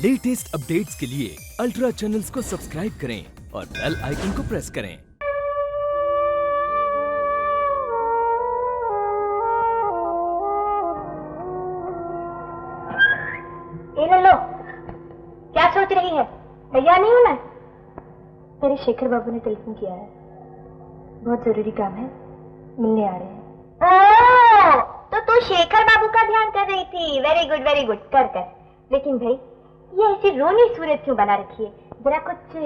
Latest updates के लिए ultra channels को सब्सक्राइब करें और बेल आइकन को प्रेस करें। लो, क्या सोच रही है? तैयार नहीं होना? मेरे शेखर बाबू ने टेलीफोन किया है, बहुत जरूरी काम है, मिलने आ रहे हैं। तो तू शेखर बाबू का ध्यान कर रही थी। वेरी गुड वेरी गुड, कर कर। लेकिन भाई ये ऐसी रोनी सूरत क्यों बना रखी है? जरा कुछ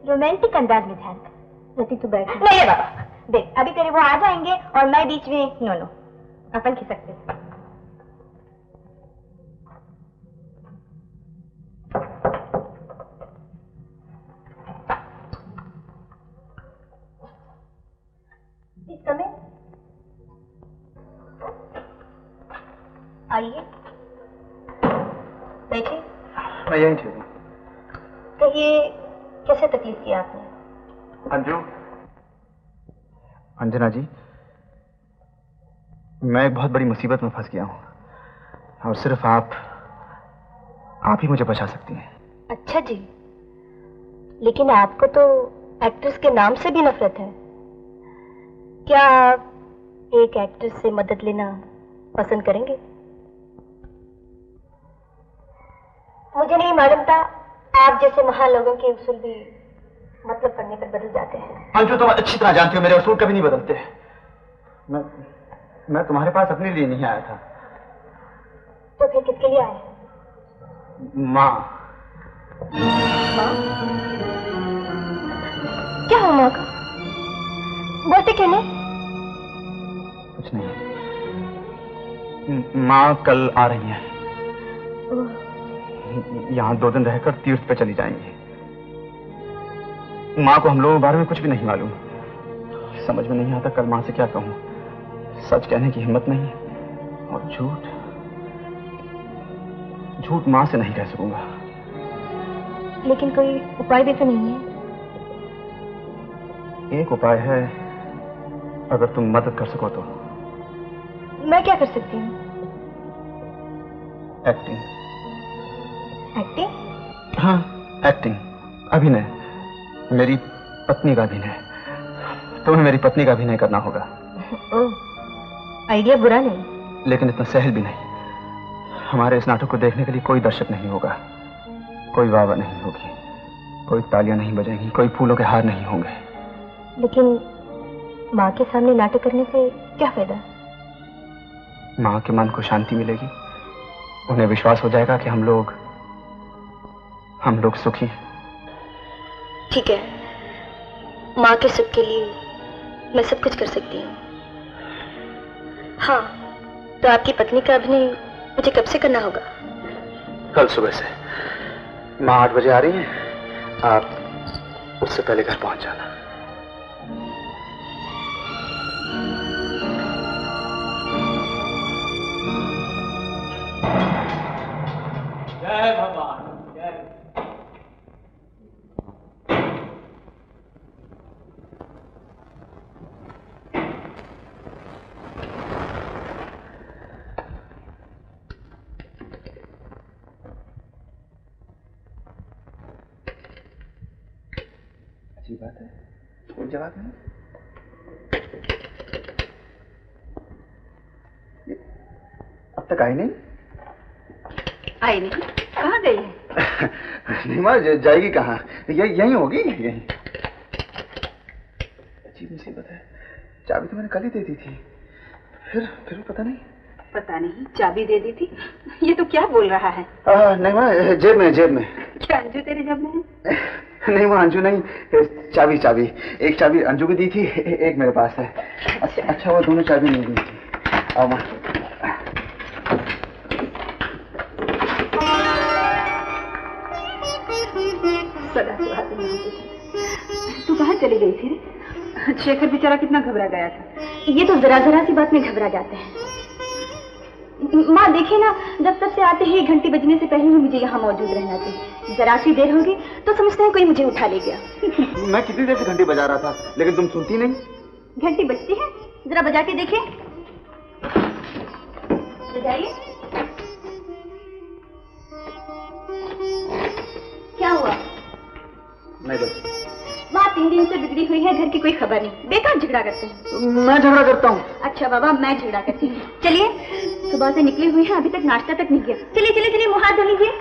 रोमांटिक अंदाज में ध्यान कर। रति तू बैठ। नहीं बाबा, देख अभी तेरे वो आ जाएंगे और मैं बीच में। नो नो, अपन खिसकते। इस समय आइए, बैठिए। मैं यहीं ठीक हूँ। कहिए, कैसे तकलीफ किया आपने? अंजू, अंजना जी, मैं एक बहुत बड़ी मुसीबत में फंस गया हूँ और सिर्फ आप ही मुझे बचा सकती हैं। अच्छा जी, लेकिन आपको तो एक्ट्रेस के नाम से भी नफरत है। क्या आप एक एक्ट्रेस से मदद लेना पसंद करेंगे? मुझे नहीं मालूम था आप जैसे महान लोगों के उसूल भी मतलब पढ़ने पर बदल जाते हैं। अंजू, तुम अच्छी तरह जानती हो मेरे उसूल कभी नहीं बदलते। मैं तुम्हारे पास अपने लिए नहीं आया था। तो फिर किसके लिए आए? माँ। माँ? क्या हो माँ का? बोलते क्यों नहीं? कुछ नहीं। माँ कल आ रही है, यहाँ 2 दिन रहकर तीर्थ पे चली जाएंगी। माँ को हम लोगों के बारे में कुछ भी नहीं मालूम। समझ में नहीं आता कल माँ से क्या कहूँ। सच कहने की हिम्मत नहीं और झूठ माँ से नहीं कह सकूंगा। लेकिन कोई उपाय भी तो नहीं है? एक उपाय है, अगर तुम मदद कर सको तो। मैं क्या कर सकती हूँ? एक्टिंग। एक्टिंग? हाँ, एक्टिंग, अभिनय। मेरी पत्नी का अभिनय। तुम्हें मेरी पत्नी का अभिनय करना होगा। ओह, आइडिया बुरा नहीं, लेकिन इतना सहल भी नहीं। हमारे इस नाटक को देखने के लिए कोई दर्शक नहीं होगा, कोई वाह नहीं होगी, कोई तालियां नहीं बजेंगी, कोई फूलों के हार नहीं होंगे। लेकिन माँ के सामने नाटक करने से क्या फायदा? माँ के मन को शांति मिलेगी, उन्हें विश्वास हो जाएगा कि हम लोग सुखी हैं। ठीक है, माँ के सुख के लिए मैं सब कुछ कर सकती हूँ। हाँ, तो आपकी पत्नी का अभिनय मुझे कब से करना होगा? कल सुबह से। माँ 8 बजे आ रही हैं, आप उससे पहले घर पहुंच जाना। जय भगवान, जय। अच्छी बात है, कोई जवाब नहीं। अब तक आई नहीं? आई नहीं? कहाँ गई है? नहीं माँ, जाएगी कहाँ? यहीं होगी, यहीं। अजीब मुसीबत है, चाबी तो मैंने कल ही दे दी थी, फिर पता नहीं। पता नहीं, चाबी दे दी थी? ये तो क्या बोल रहा है? नहीं माँ, जेब में। क्या अंजू तेरे जेब में है? नहीं माँ, अंजू नहीं, चाबी। एक चाबी अंजू को दी थी, एक मेरे पास है। अच्छा वो दोनों चाबी नहीं दी थी। आओ माँ। तू कहाँ चली गई थी? शेखर बेचारा कितना घबरा गया था। ये तो जरा सी बात में घबरा जाते हैं। माँ देखिए ना, जब तक से आते ही घंटी बजने से पहले ही मुझे यहाँ मौजूद रहना चाहिए। जरा सी देर होगी तो समझते हैं कोई मुझे उठा ले गया। मैं कितनी देर से घंटी बजा रहा था, लेकिन तुम सुनती नहीं। घंटी बजती है, जरा बजा के देखिए। बजाइए। नहीं बस। माँ 3 दिन से बिगड़ी हुई है, घर की कोई खबर नहीं, बेकार झगड़ा करते हैं। मैं झगड़ा करता हूँ? अच्छा बाबा, मैं झगड़ा करती हूँ। चलिए, सुबह से निकले हुए हैं, अभी तक नाश्ता तक नहीं किया। चलिए चलिए चलिए, मुँह हाथ धो लीजिए।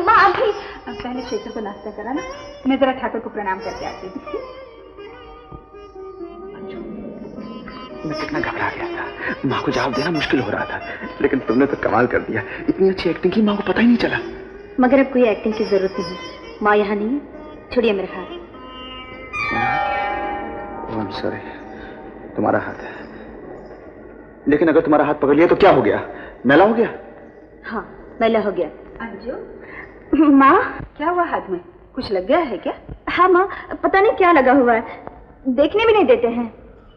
माँ अभी पहले शेखर को नाश्ता करा ना, मैं जरा ठाकुर को प्रणाम करके आती हूँ। मैं कितना घबरा गया था, माँ को जवाब देना मुश्किल हो रहा था, लेकिन तुमने तो कमाल कर दिया। इतनी अच्छी एक्टिंग की, माँ को पता ही नहीं चला। मगर अब कोई एक्टिंग की जरूरत नहीं है, माँ यहाँ नहीं है, छोड़िए मेरा हाथ। सॉरी, तुम्हारा हाथ है, लेकिन अगर तुम्हारा हाथ पकड़ लिया तो क्या हो गया? मैला हो गया? हाँ, मैला हो गया। अंजू, माँ क्या हुआ हाथ में? कुछ लग गया है क्या? हाँ माँ, पता नहीं क्या लगा हुआ है, देखने भी नहीं देते हैं।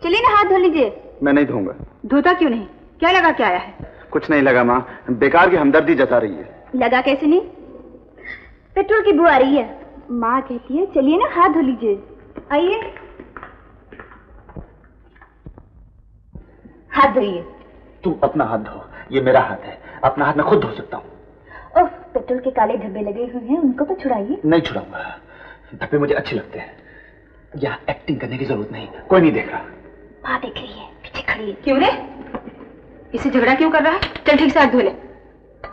चलिए ना, हाथ धो लीजिए। मैं नहीं धोऊंगा। धोता क्यों नहीं? क्या लगा के आया है? कुछ नहीं लगा माँ, बेकार की हमदर्दी जता रही है। लगा कैसे नहीं, पेट्रोल की बू आ रही है। माँ कहती है चलिए ना, हाथ धो लीजिए। आइए, हाथ धोइए। तू अपना हाथ धो, ये मेरा हाथ है, अपना हाथ मैं खुद धो सकता हूँ। ओह, पेट्रोल के काले धब्बे लगे हुए हैं, उनको तो छुड़ाइए। नहीं छुड़ाऊंगा, धब्बे मुझे अच्छे लगते हैं। यहाँ एक्टिंग करने की जरूरत नहीं, कोई नहीं देख रहा। माँ देख रही है, पीछे खड़ी है। क्यों रे, इसे झगड़ा क्यों कर रहा है? चल ठीक से हाथ धो ले।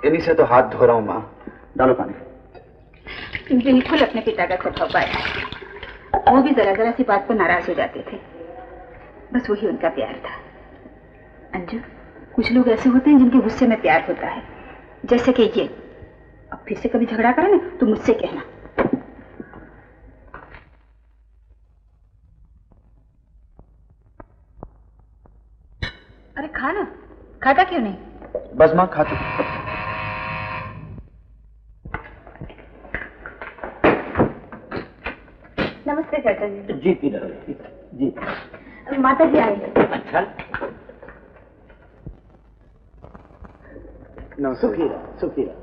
इन्हीं से तो हाथ धो रहा हूँ माँ। डालो पानी। बिल्कुल अपने पिता का स्वभाव पाया है, वो भी जरा जरा सी बात पर नाराज हो जाते थे, बस वही उनका प्यार था। अंजू, कुछ लोग ऐसे होते हैं जिनके गुस्से में प्यार होता है, जैसे कि ये। अब फिर से कभी झगड़ा करे ना तो मुझसे कहना। अरे खाना खाता क्यों नहीं? बस माँ, खाती। नमस्ते चाचा जी। जी पी रहो जी। माता जी आए। अच्छा, सुखी रहो।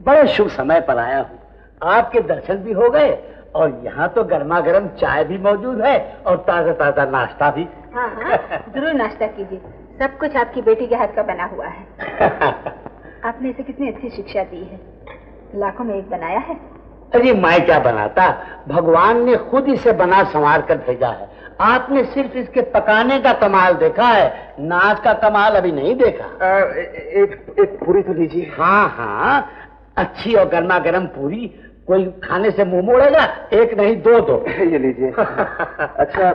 बड़े शुभ समय पर आया हूँ, आपके दर्शन भी हो गए और यहाँ तो गर्मा गर्म चाय भी मौजूद है और ताजा ताजा नाश्ता भी। हाँ हाँ, जरूर नाश्ता कीजिए, सब कुछ आपकी बेटी के हाथ का बना हुआ है। आपने इसे कितनी अच्छी शिक्षा दी है, लाखों में एक बनाया है। अरे मैं क्या बनाता, भगवान ने खुद इसे बना संवार कर भेजा है। आपने सिर्फ इसके पकाने का कमाल देखा है, नाच का कमाल अभी नहीं देखा। एक पूरी तो लीजिए। हाँ हाँ, अच्छी और गर्मा गर्म पूरी, कोई खाने से मुंह मोड़ेगा? एक नहीं, दो दो। ये लीजिए। अच्छा,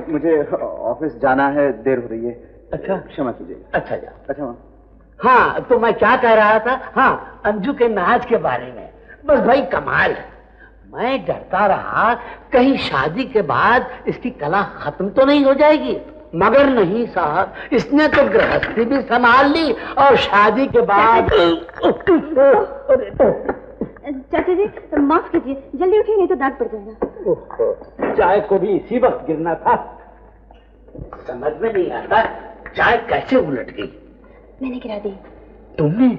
मुझे ऑफिस जाना है, देर हो रही है। अच्छा, क्षमा कीजिए। अच्छा जा। अच्छा माँ। हाँ, तो मैं क्या कह रहा था? हाँ, अंजू के नाच के बारे में। बस भाई कमाल है। मैं डरता रहा कहीं शादी के बाद इसकी कला खत्म तो नहीं हो जाएगी, मगर नहीं साहब, इसने तो गृहस्थी भी संभाल ली और शादी के बाद। चाचा जी माफ कीजिए, जल्दी उठिए नहीं तो दाग पड़ जाएगा। चाय को भी इसी वक्त गिरना था। समझ में नहीं आता चाय कैसे उलट गई। मैंने गिरा दी। तुमने?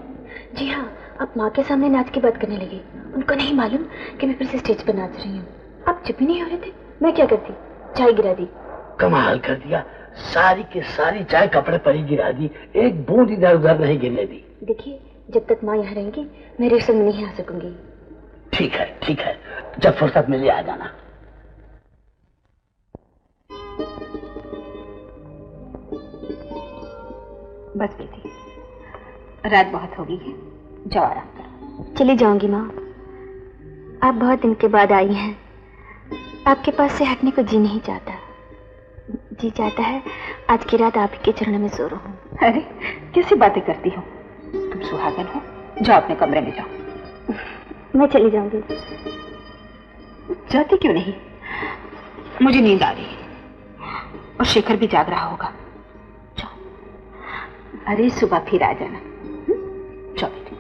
जी हाँ, अब माँ के सामने नाच की बात करने लगी। उनको नहीं मालूम कि मैं फिर से स्टेज पर नाच रही हूँ। अब चुप ही नहीं हो रहे थे, मैं क्या करती, चाय गिरा दी। कमाल कर दिया, सारी की सारी चाय कपड़े पर ही गिरा दी, एक बूंद इधर उधर नहीं गिरने दी। देखिए, जब तक माँ यहाँ रहेंगी मैं रिहर्सल में नहीं आ सकूंगी। ठीक है, जब फुर्सत मिले आ जाना। बस बेटी, रात बहुत हो गई है, जाओ आराम करो। चली जाऊंगी माँ, आप बहुत दिन के बाद आई हैं, आपके पास से हटने को जी नहीं चाहता। जी चाहता है आज की रात आप ही के चरणों में सो रहूं। अरे कैसी बातें करती हो, तुम सुहागन हो, जाओ अपने कमरे में जाओ। मैं चली जाऊंगी। जाती क्यों नहीं? मुझे नींद आ रही है और शेखर भी जाग रहा होगा। जाओ। अरे सुबह फिर आ जाना। जाओ बेटी।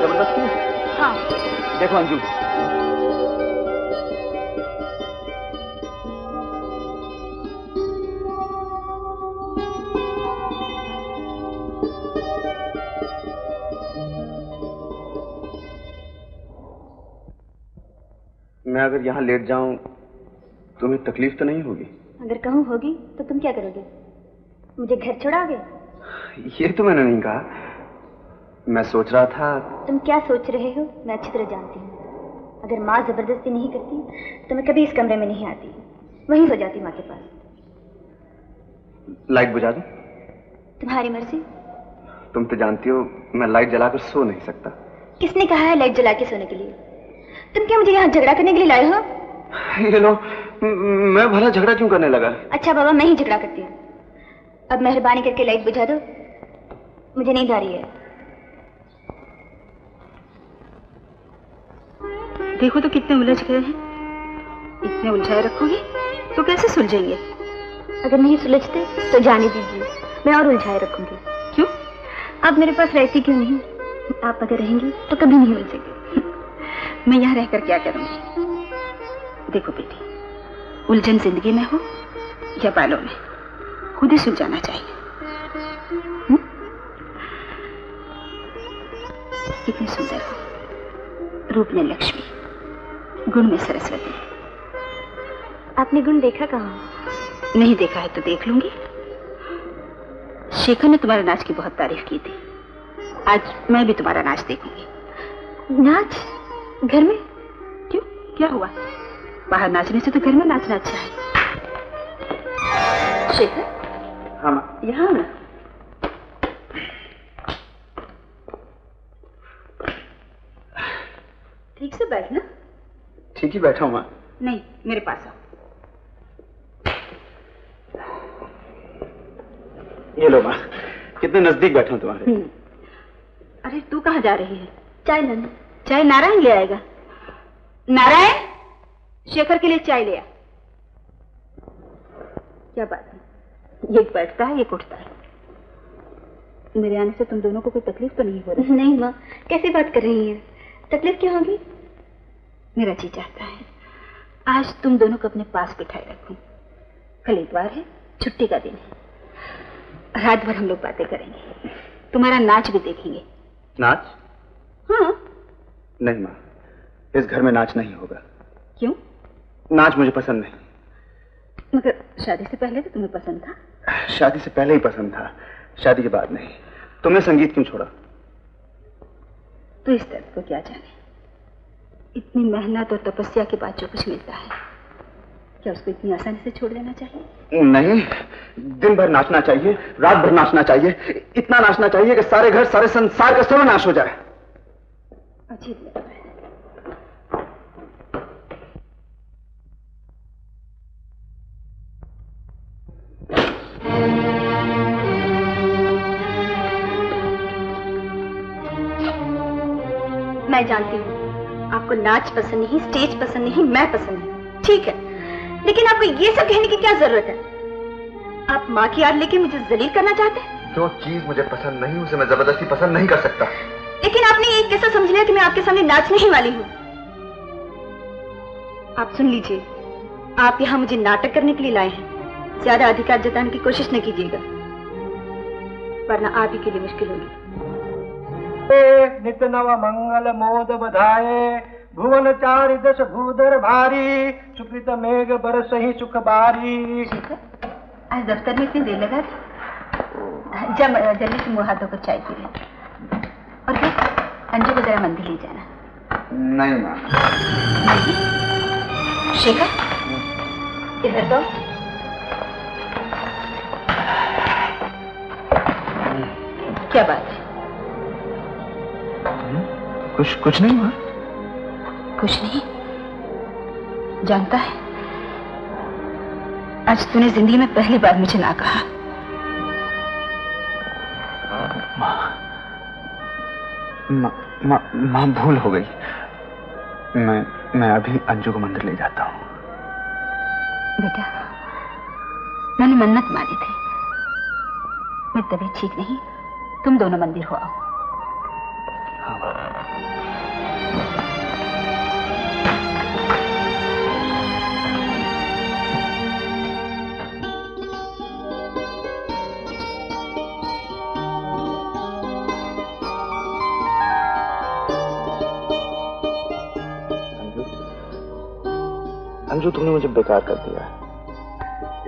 जबरदस्ती? हाँ। देखो अंजू, मैं अगर यहाँ लेट जाऊं तुम्हें तकलीफ तो नहीं होगी? अगर कहूँ होगी तो तुम क्या करोगे? मुझे घर छोड़ोगे? ये तो मैंने नहीं कहा। मैं सोच रहा था। तुम क्या सोच रहे हो मैं अच्छी तरह जानती हूँ। अगर माँ जबरदस्ती नहीं करती तो मैं कभी इस कमरे में नहीं आती, वहीं सो जाती माँ के पास। लाइट बुझा दूं? तुम्हारी मर्जी। तुम तो जानती हो मैं लाइट जलाकर सो नहीं सकता। किसने कहा है लाइट जला के सोने के लिए? तुम क्या मुझे यहाँ झगड़ा करने के लिए लाए हो? ये लो, मैं भला झगड़ा क्यों करने लगा? अच्छा बाबा, मैं ही झगड़ा करती हूँ। अब मेहरबानी करके लाइट बुझा दो, मुझे नींद आ रही है। देखो तो कितने उलझ गए हैं। इतने उलझाए रखोगे तो कैसे सुलझेंगे? अगर नहीं सुलझते तो जाने दीजिए, मैं और उलझाए रखूंगी। क्यों? आप मेरे पास रहती क्यों नहीं? आप अगर रहेंगी तो कभी नहीं उलझेंगे। मैं यहाँ रहकर क्या करूंगी? देखो बेटी, उलझन जिंदगी में हो या बालों में, खुद ही सुलझाना चाहिए। कितनी सुंदर हो, रूप में लक्ष्मी, गुण में सरस्वती। आपने गुण देखा कहाँ? नहीं देखा है तो देख लूंगी। शेखर ने तुम्हारे नाच की बहुत तारीफ की थी। आज मैं भी तुम्हारा नाच देखूंगी। नाच? घर में? क्यों, क्या हुआ? बाहर नाचने से तो घर में नाचना अच्छा है। शेखर, हाँ यहाँ ना। ठीक से बैठना। ठीक ही बैठा हूँ माँ। नहीं, मेरे पास आओ। ये लो माँ, कितने नजदीक बैठा हूँ तुम्हारे। अरे तू कहाँ जा रही है? चाय लाने। चाय नारायण ले आएगा। नारायण, शेखर के लिए चाय ले आ। क्या बात है, ये बैठता है, ये उठता है। मेरे आने से तुम दोनों को कोई तकलीफ तो नहीं हो रही? नहीं माँ, कैसी बात कर रही हैं? तकलीफ क्या होगी? मेरा जी चाहता है आज तुम दोनों को अपने पास बिठाए रखूं। कल इतवार है, छुट्टी का दिन है। रात भर हम लोग बातें करेंगे, तुम्हारा नाच भी देखेंगे। नाच? हाँ। नहीं माँ, इस घर में नाच नहीं होगा। क्यों? नाच मुझे पसंद नहीं। मगर शादी से पहले तो तुम्हें पसंद था। शादी से पहले ही पसंद था, शादी के बाद नहीं। तुमने संगीत क्यों छोड़ा? तो इस दर्द को क्या जाने। इतनी मेहनत और तपस्या के बाद जो कुछ मिलता है, क्या उसको इतनी आसानी से छोड़ देना चाहिए? नहीं, दिन भर नाचना चाहिए, रात भर नाचना चाहिए, इतना नाचना चाहिए कि सारे घर, सारे संसार का सर्वनाश हो जाए। अजीब लगता है। मैं जानती हूँ आपको नाच पसंद नहीं, स्टेज पसंद नहीं, मैं पसंद नहीं, ठीक है, लेकिन आपको ये सब कहने की क्या जरूरत है? आप माँ की याद लेके मुझे जलील करना चाहते हैं? जो चीज मुझे पसंद नहीं उसे मैं जबरदस्ती पसंद नहीं कर सकता। लेकिन आपने ये कैसा समझ लिया कि मैं आपके सामने नाचने वाली हूँ? आप सुन लीजिए, आप यहाँ मुझे नाटक करने के लिए लाए हैं। ज्यादा अधिकार जताने की कोशिश न कीजिएगा, वरना आप ही के लिए मुश्किल होगी। नित्य नव मंगल मोद बधाए, भुवन चारि दश भूधर भारी, सुकृत मेघ बरस ही सुख बारी। आज दफ्तर में इतनी देर लगा दी? जल्दी से मुँह हाथों को चाय पी ले। और फिर अंजू को जरा मंदिर ले जाना। नहीं माँ। शेखर, इधर तो। क्या बात है? कुछ नहीं हुआ। कुछ नहीं? जानता है, आज तूने जिंदगी में पहली बार मुझे ना कहा। माँ भूल हो गई। मैं अभी अंजू को मंदिर ले जाता हूँ। बेटा, मैंने मन्नत मानी थी, मेरी तबीयत ठीक नहीं, तुम दोनों मंदिर हो आओ। हाँ। अंजू, तुमने मुझे बेकार कर दिया।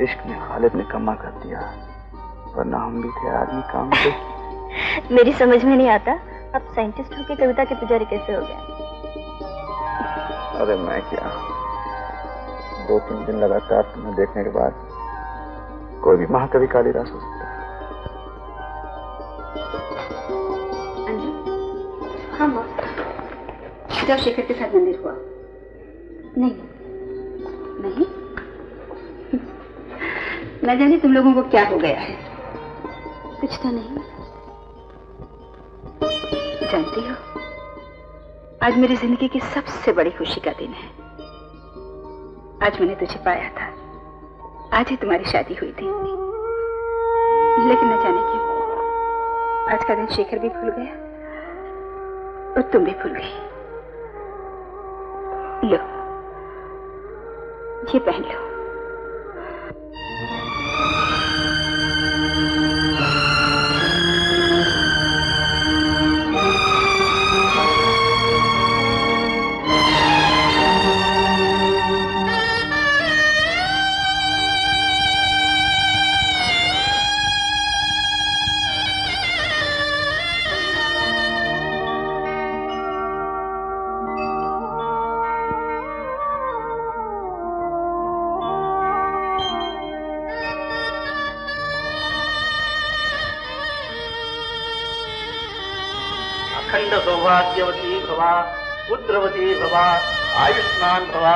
इश्क में खालिद ने कमा कर दिया, वरना हम भी थे आदमी काम के। मेरी समझ में नहीं आता, आप साइंटिस्ट होके कविता के पुजारी कैसे हो गए? अरे मैं क्या, 2-3 दिन लगातार तुम्हें देखने के बाद कोई भी महाकवि कालिदास हो सकता है। हाँ माँ, जब शेखर के साथ मंदिर हुआ? नहीं नहीं, न जाने तुम लोगों को क्या हो गया है। कुछ तो नहीं। जानती हो, आज मेरी जिंदगी की सबसे बड़ी खुशी का दिन है। आज मैंने तुझे पाया था, आज ही तुम्हारी शादी हुई थी। लेकिन न जाने क्यों आज का दिन शेखर भी भूल गया और तुम भी भूल गई। लो, ये पहन लो। अखंड सौभाग्यवती भवा, पुत्रवती भवा, आयुष्मान भवा,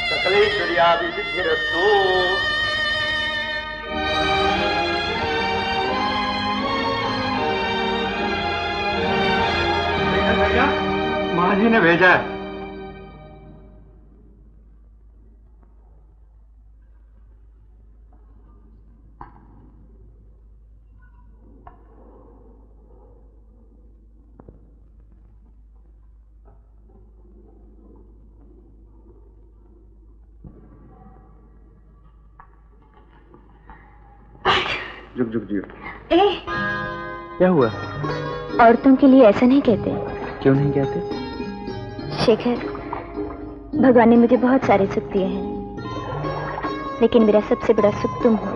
सकलेश्वर्यादि सिद्धिरस्तु। भैया, माँ जी ने भेजा है। जुग जुग जी। क्या हुआ? औरतों के लिए ऐसा नहीं कहते। क्यों नहीं कहते? शेखर, भगवान ने मुझे बहुत सारे सुख दिए हैं, लेकिन मेरा सबसे बड़ा सुख तुम हो।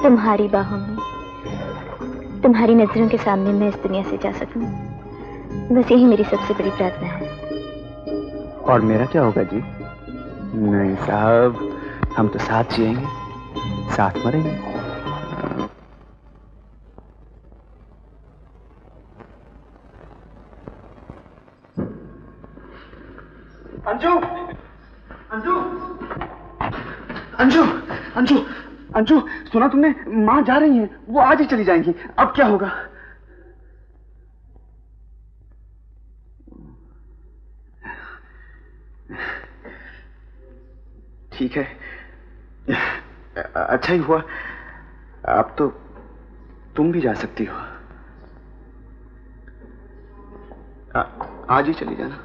तुम्हारी बाहों में, तुम्हारी नजरों के सामने मैं इस दुनिया से जा सकूं, बस यही मेरी सबसे बड़ी प्रार्थना है। और मेरा क्या होगा जी? नहीं साहब, हम तो साथ जिएंगे, साथ मरेंगे। अंजू, अंजू, अंजू, अंजू, अंजू, सुना तुमने? माँ जा रही हैं, वो आज ही चली जाएंगी। अब क्या होगा? ठीक है, अच्छा ही हुआ। अब तो तुम भी जा सकती हो। आज ही चली जाना।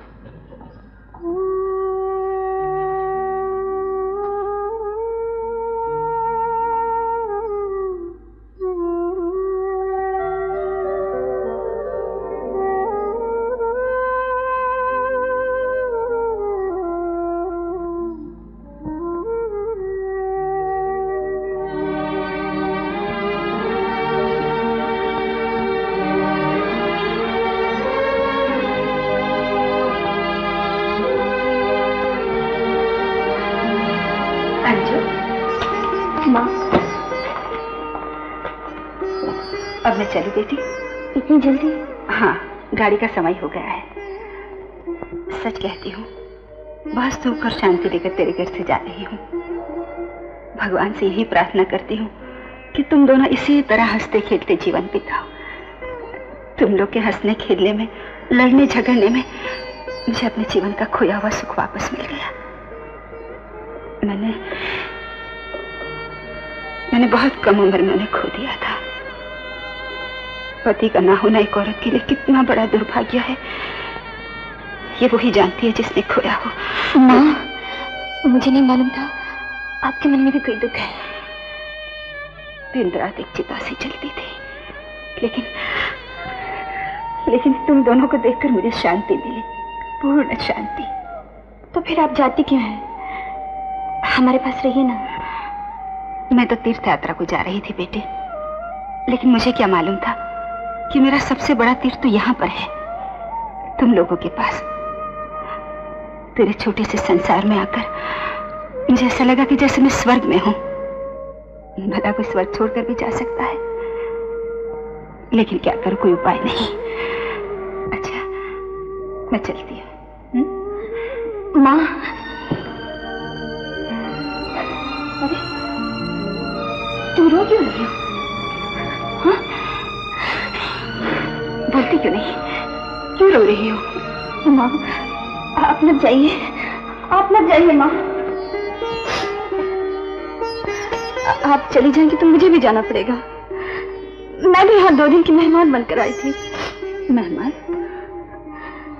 अब मैं चली बेटी? इतनी जल्दी? हाँ, गाड़ी का समय हो गया है। सच कहती हूँ, बहुत सुख और शांति लेकर तेरे घर से जा रही हूँ। भगवान से यही प्रार्थना करती हूँ कि तुम दोनों इसी तरह हंसते खेलते जीवन बिताओ। तुम लोग के हंसने खेलने में, लड़ने झगड़ने में मुझे अपने जीवन का खोया हुआ सुख वापस मिल गया। मैंने बहुत कम उम्र में उन्हें खो दिया था। पति का ना होना एक औरत के लिए कितना बड़ा दुर्भाग्य है, ये वही जानती है जिसने खोया हो। माँ, मुझे नहीं मालूम था आपके मन में भी कोई दुख है। दिन रात एक चिता से जलती थी, लेकिन तुम दोनों को देखकर मुझे शांति मिली, पूर्ण शांति। तो फिर आप जाती क्यों हैं? हमारे पास रहिए ना। मैं तो तीर्थ यात्रा को जा रही थी बेटे, लेकिन मुझे क्या मालूम था कि मेरा सबसे बड़ा तीर्थ तो यहाँ पर है, तुम लोगों के पास। तेरे छोटे से संसार में आकर मुझे ऐसा लगा कि जैसे मैं स्वर्ग में हूं। भला कोई स्वर्ग छोड़कर भी जा सकता है, लेकिन क्या करूं, कोई उपाय नहीं। अच्छा, मैं चलती हूँ। माँ, अरे तुम रो क्यों रही हो? हाँ? बोलती क्यों नहीं? क्यों रो रही हो? माँ, आप मत जाइए, आप मत जाइए माँ। आप चली जाएंगी तो मुझे भी जाना पड़ेगा। मैं भी यहाँ 2 दिन की मेहमान बनकर आई थी। मेहमान?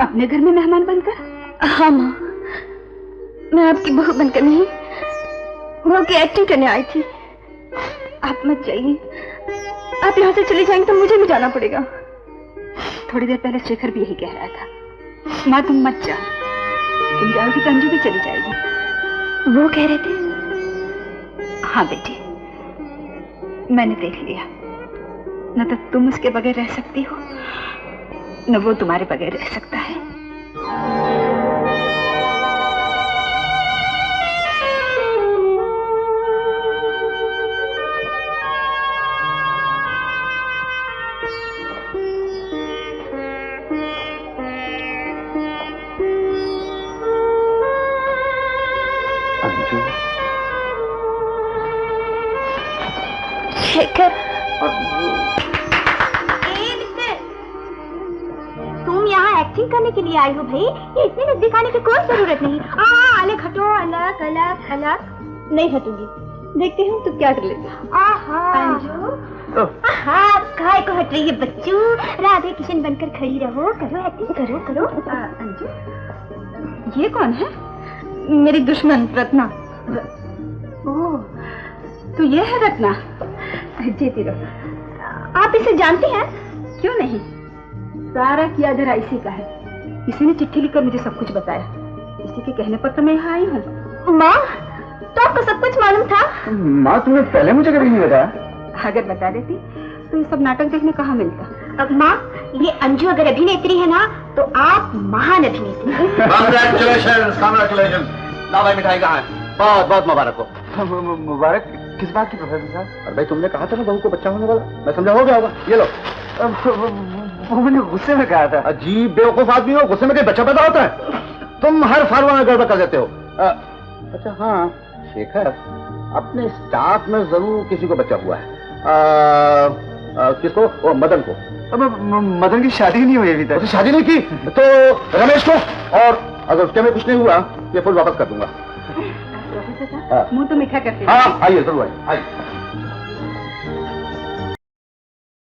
अपने घर में मेहमान बनकर? हाँ माँ, मैं आपकी बहू बनकर नहीं, बहू की एक्टिंग करने आई थी। आप मत जाइए, आप यहाँ से चली जाएंगी तो मुझे भी जाना पड़ेगा। थोड़ी देर पहले शेखर भी यही कह रहा था। माँ तुम मत जाओ, तुम जाओगी तो अंजू भी चली जाएगी। वो कह रहे थे? हाँ बेटी, मैंने देख लिया। न तो तुम उसके बगैर रह सकती हो, न वो तुम्हारे बगैर रह सकता है। शेखर, तुम यहाँ एक्टिंग करने के लिए आई हो भाई? ये इतने नजदीक आने की कोई जरूरत नहीं। अलग हटो, अलग अलग अलग। नहीं हटूंगी, देखते हैं तो क्या कर लेते। काय को हट रही है बच्चू? राधे किशन बनकर खड़ी रहो, करो एक्टिंग, करो करो। अंजू, ये कौन है? मेरी दुश्मन रत्ना। ओह, तो ये है रत्ना। जीती रहो। आप इसे जानती हैं? क्यों नहीं, सारा किया धरा इसी का है। इसी ने चिट्ठी लिखकर मुझे सब कुछ बताया। इसी के कहने पर तो मैं यहाँ आई हूँ। माँ, तो आपको सब कुछ मालूम था? माँ, तुमने पहले मुझे कभी नहीं बताया। अगर बता देती तो ये सब नाटक देखने कहाँ मिलता। अब माँ, ये अंजू अगर अभिनेत्री है ना, तो आप महान अभिनेत्री हैं। Congratulations, congratulations. ला भाई, मिठाई कहाँ है? बहुत बहुत मुबारक हो। मुबारक किस बात की प्रोफेसर साहब? अरे भाई, तुमने कहा था ना बहू को बच्चा होने वाला, मैं समझा हो गया होगा। ये लो। वो मैंने गुस्से में कहा था। अजीब बेवकूफ आदमी हो, गुस्से में कहीं बच्चा पैदा होता है? तुम हर फार्मूला में गड़बड़ कर देते हो। अच्छा हाँ शेखर, अपने स्टाफ में जरूर किसी को बच्चा हुआ है। किसको? ओ, मदन को। अब मदन की शादी नहीं हुई अभी तक। शादी नहीं की तो रमेश को, और अगर उसके में कुछ नहीं हुआ ये फूल वापस कर दूंगा। प्रोफेसर साहब, मुंह तो मीठा करते हैं। हाँ आइए जरूर आइए।